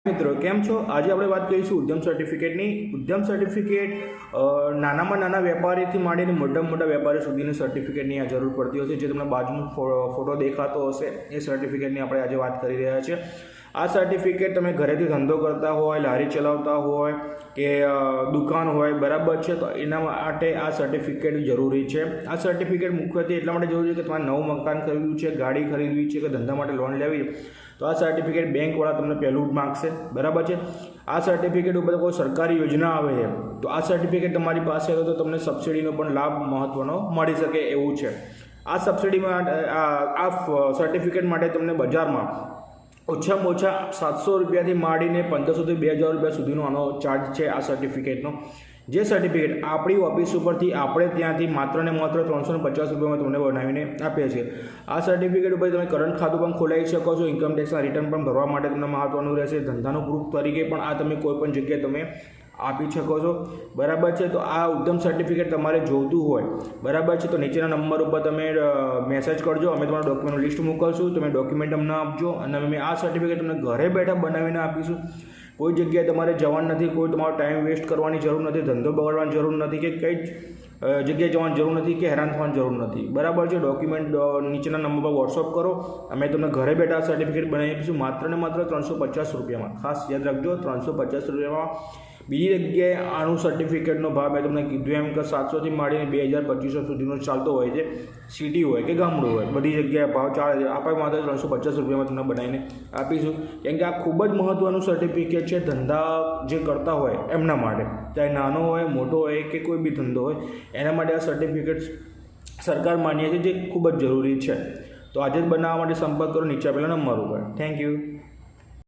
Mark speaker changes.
Speaker 1: મિત્રો કેમ છો? આજે આપણે વાત કરીશું ઉદ્યમ સર્ટિફિકેટની. ઉદ્યમ સર્ટિફિકેટ નાનામાં નાના વેપારીથી માંડીને મોટામાં મોટા વેપારી સુધીની સર્ટિફિકેટની આ જરૂર પડતી હશે. જે તમને બાજુનો ફોટો દેખાતો હશે એ સર્ટિફિકેટની આપણે આજે વાત કરી રહ્યા છીએ. આ સર્ટિફિકેટ તમે ઘરેથી ધંધો કરતા હોય, લારી ચલાવતા હોય કે દુકાન હોય, બરાબર છે, તો એના માટે આ સર્ટિફિકેટ જરૂરી છે. આ સર્ટિફિકેટ મુખ્યત્વે એટલા માટે જરૂરી છે કે તમારે નવું મકાન ખરીદવું છે, ગાડી ખરીદવી છે કે ધંધા માટે લોન લેવી છે, તો આ સર્ટિફિકેટ બેંકવાળા તમને પહેલું જ માગશે, બરાબર છે. આ સર્ટિફિકેટ ઉપર કોઈ સરકારી યોજના આવે છે તો આ સર્ટિફિકેટ તમારી પાસે હોય તો તમને સબસિડીનો પણ લાભ મહત્ત્વનો મળી શકે એવું છે. આ સબસિડીમાં આ સર્ટિફિકેટ માટે તમને બજારમાં ઓછામાં ઓછા 700 રૂપિયાથી માંડીને 1500 થી 2000 રૂપિયા સુધીનો આનો ચાર્જ છે આ સર્ટિફિકેટનો. જે સર્ટિફિકેટ આપણી ઓફિસ ઉપરથી આપણે ત્યાંથી માત્ર ને માત્ર 350 રૂપિયામાં તમને બનાવીને આપીએ છીએ. આ સર્ટિફિકેટ ઉપર તમે કરંટ ખાતું પણ ખોલાવી શકો છો. ઇન્કમ ટેક્સના રિટર્ન પણ ભરવા માટે તમને મહત્ત્વનું રહેશે. ધંધાનું પ્રૂફ તરીકે પણ આ તમે કોઈ પણ જગ્યાએ તમે આપી શકો છો, બરાબર છે. તો આ ઉદ્યમ સર્ટિફિકેટ તમારે જોઈતું હોય, બરાબર છે, તો નીચેના નંબર ઉપર તમે મેસેજ કરજો. અમે તમારું ડોક્યુમેન્ટ લિસ્ટ મોકલશું. તમે ડોક્યુમેન્ટ અમને આપજો અને અમે આ સર્ટિફિકેટ તમને ઘરે બેઠા બનાવીને આપીશું. કોઈ જગ્યાએ તમારે જવાનું નથી, કોઈ તમારો ટાઈમ વેસ્ટ કરવાની જરૂર નથી, ધંધો બગાડવાની જરૂર નથી કે કંઈ જ જગ્યાએ જવાની જરૂર નથી કે હેરાન થવાની જરૂર નથી, બરાબર છે. ડોક્યુમેન્ટ નીચેના નંબર પર વોટ્સઅપ કરો. અમે તમને ઘરે બેઠા સર્ટિફિકેટ બનાવી આપીશું માત્ર ને માત્ર 350 રૂપિયામાં. ખાસ યાદ રાખજો, 350 રૂપિયામાં. બીજી જગ્યાએ આનું સર્ટિફિકેટનો ભાવ મેં તમને કીધું એમ કે 700થી માંડીને 2000-2500 સુધીનો ચાલતો હોય છે. સિટી હોય કે ગામડું હોય, બધી જગ્યાએ ભાવ ચાલે છે. આપણે માત્ર 350 રૂપિયામાં તમને બનાવીને આપીશું. કેમ કે આ ખૂબ જ મહત્ત્વનું સર્ટિફિકેટ છે ધંધા જે કરતા હોય એમના માટે, ચાહે નાનો હોય, મોટો હોય કે કોઈ બી ધંધો હોય, એના માટે આ સર્ટિફિકેટ સરકાર માન્ય છે, જે ખૂબ જ જરૂરી છે. તો આજે જ બનાવવા માટે સંપર્ક કરો નીચે આપેલા નંબર ઉપર. Thank you.